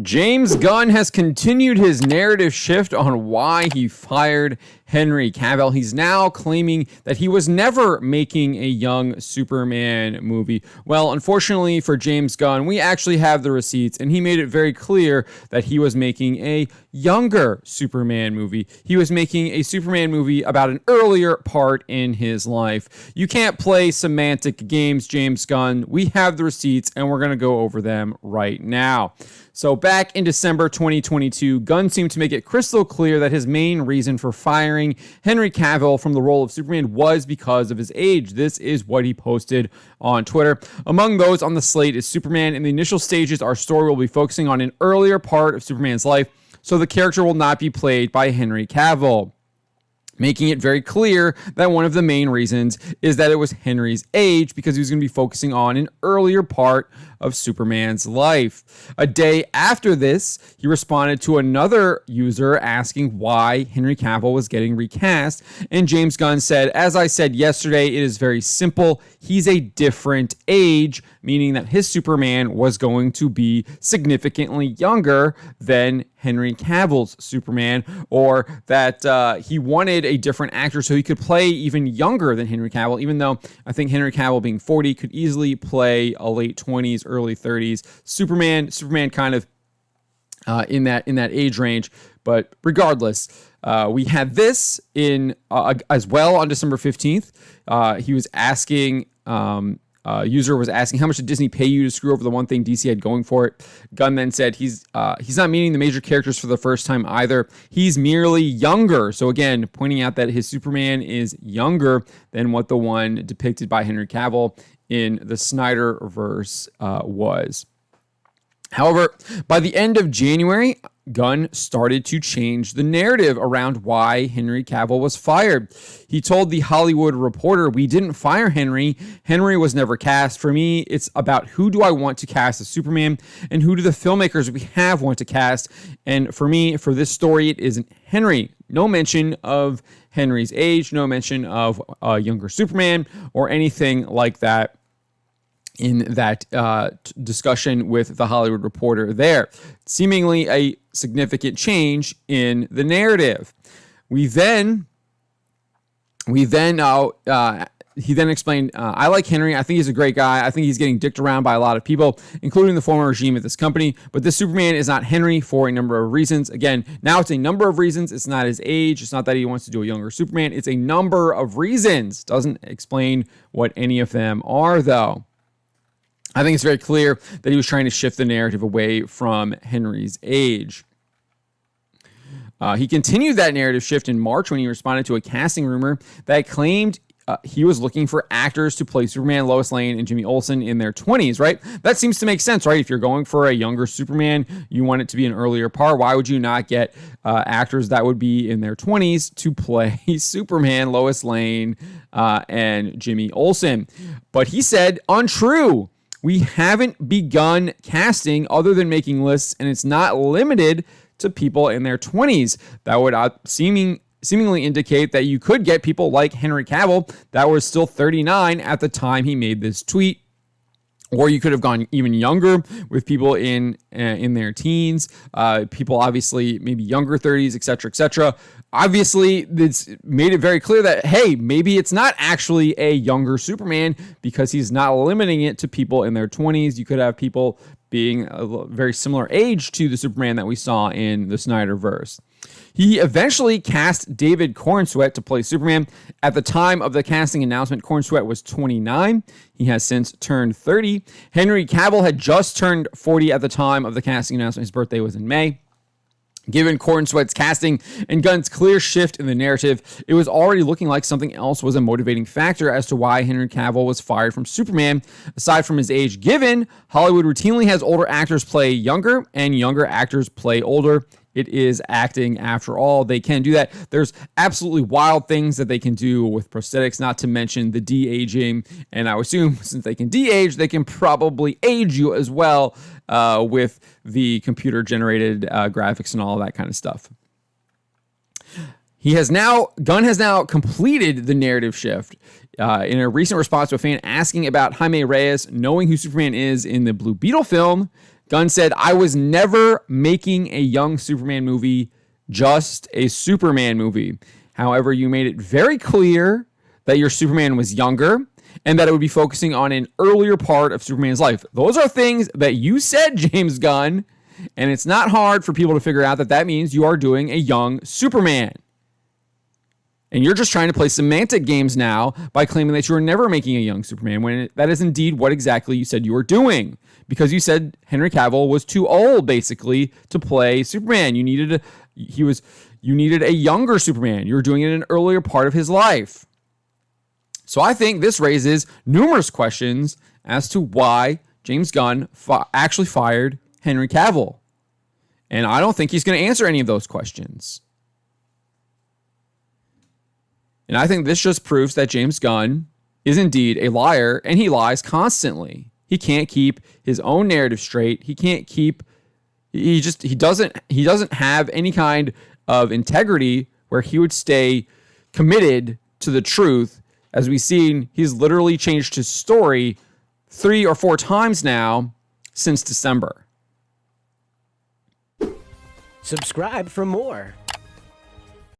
James Gunn has continued his narrative shift on why he fired Henry Cavill. He's now claiming that he was never making a young Superman movie. Well, unfortunately for James Gunn, we actually have the receipts, and he made it very clear that he was making a younger Superman movie. He was making a Superman movie about an earlier part in his life. You can't play semantic games, James Gunn. We have the receipts, and we're going to go over them right now. So back in December 2022, Gunn seemed to make it crystal clear that his main reason for firing Henry Cavill from the role of Superman was because of his age. This is what he posted on Twitter. Among those on the slate is Superman. In the initial stages, our story will be focusing on an earlier part of Superman's life, so the character will not be played by Henry Cavill, making it very clear that one of the main reasons is that it was Henry's age, because he was going to be focusing on an earlier part of Superman's life. A day after this, he responded to another user asking why Henry Cavill was getting recast, and James Gunn said, "As I said yesterday, it is very simple. He's a different age," meaning that his Superman was going to be significantly younger than Henry Cavill's Superman, or that he wanted a different actor so he could play even younger than Henry Cavill, even though I think Henry Cavill, being 40, could easily play a late 20s, early 30s Superman kind of in that age range. But regardless, we had this in as well on December 15th. He was asking, user was asking, how much did Disney pay you to screw over the one thing DC had going for it? Gunn then said he's not meeting the major characters for the first time either. He's merely younger. So again, pointing out that his Superman is younger than what the one depicted by Henry Cavill in the Snyderverse was. However, by the end of January, Gunn started to change the narrative around why Henry Cavill was fired. He told The Hollywood Reporter, "We didn't fire Henry. Henry was never cast. For me, it's about who do I want to cast as Superman and who do the filmmakers we have want to cast. And for me, for this story, it isn't Henry." No mention of Henry's age, no mention of a younger Superman or anything like that in that discussion with The Hollywood Reporter there. Seemingly a significant change in the narrative. He then explained, "I like Henry. I think he's a great guy. I think he's getting dicked around by a lot of people, including the former regime at this company. But this Superman is not Henry for a number of reasons." Again, now it's a number of reasons. It's not his age. It's not that he wants to do a younger Superman. It's a number of reasons. Doesn't explain what any of them are, though. I think it's very clear that he was trying to shift the narrative away from Henry's age. He continued that narrative shift in March when he responded to a casting rumor that claimed he was looking for actors to play Superman, Lois Lane, and Jimmy Olsen in their 20s, right? That seems to make sense, right? If you're going for a younger Superman, you want it to be an earlier part. Why would you not get actors that would be in their 20s to play Superman, Lois Lane, and Jimmy Olsen? But he said, "Untrue. We haven't begun casting other than making lists, and it's not limited to people in their 20s. That would seemingly indicate that you could get people like Henry Cavill that were still 39 at the time he made this tweet. Or you could have gone even younger with people in their teens, people obviously maybe younger 30s, etc., etc. Obviously, it's made it very clear that, hey, maybe it's not actually a younger Superman because he's not limiting it to people in their 20s. You could have people being a very similar age to the Superman that we saw in the Snyderverse. He eventually cast David Corenswet to play Superman. At the time of the casting announcement, Corenswet was 29. He has since turned 30. Henry Cavill had just turned 40 at the time of the casting announcement. His birthday was in May. Given Corenswet's casting and Gunn's clear shift in the narrative, it was already looking like something else was a motivating factor as to why Henry Cavill was fired from Superman. Aside from his age, given Hollywood routinely has older actors play younger and younger actors play older. It is acting after all. They can do that. There's absolutely wild things that they can do with prosthetics, not to mention the de-aging. And I would assume since they can de-age, they can probably age you as well with the computer-generated graphics and all that kind of stuff. Gunn has now completed the narrative shift. In a recent response to a fan asking about Jaime Reyes knowing who Superman is in the Blue Beetle film, Gunn said, "I was never making a young Superman movie, just a Superman movie. However, you made it very clear that your Superman was younger and that it would be focusing on an earlier part of Superman's life." Those are things that you said, James Gunn, and it's not hard for people to figure out that that means you are doing a young Superman. And you're just trying to play semantic games now by claiming that you were never making a young Superman, when that is indeed what exactly you said you were doing. Because you said Henry Cavill was too old, basically, to play Superman. You needed a younger Superman. You were doing it in an earlier part of his life. So I think this raises numerous questions as to why James Gunn actually fired Henry Cavill. And I don't think he's going to answer any of those questions. And I think this just proves that James Gunn is indeed a liar, and he lies constantly. He can't keep his own narrative straight. He doesn't have any kind of integrity where he would stay committed to the truth. As we've seen, he's literally changed his story 3 or 4 times now since December. Subscribe for more.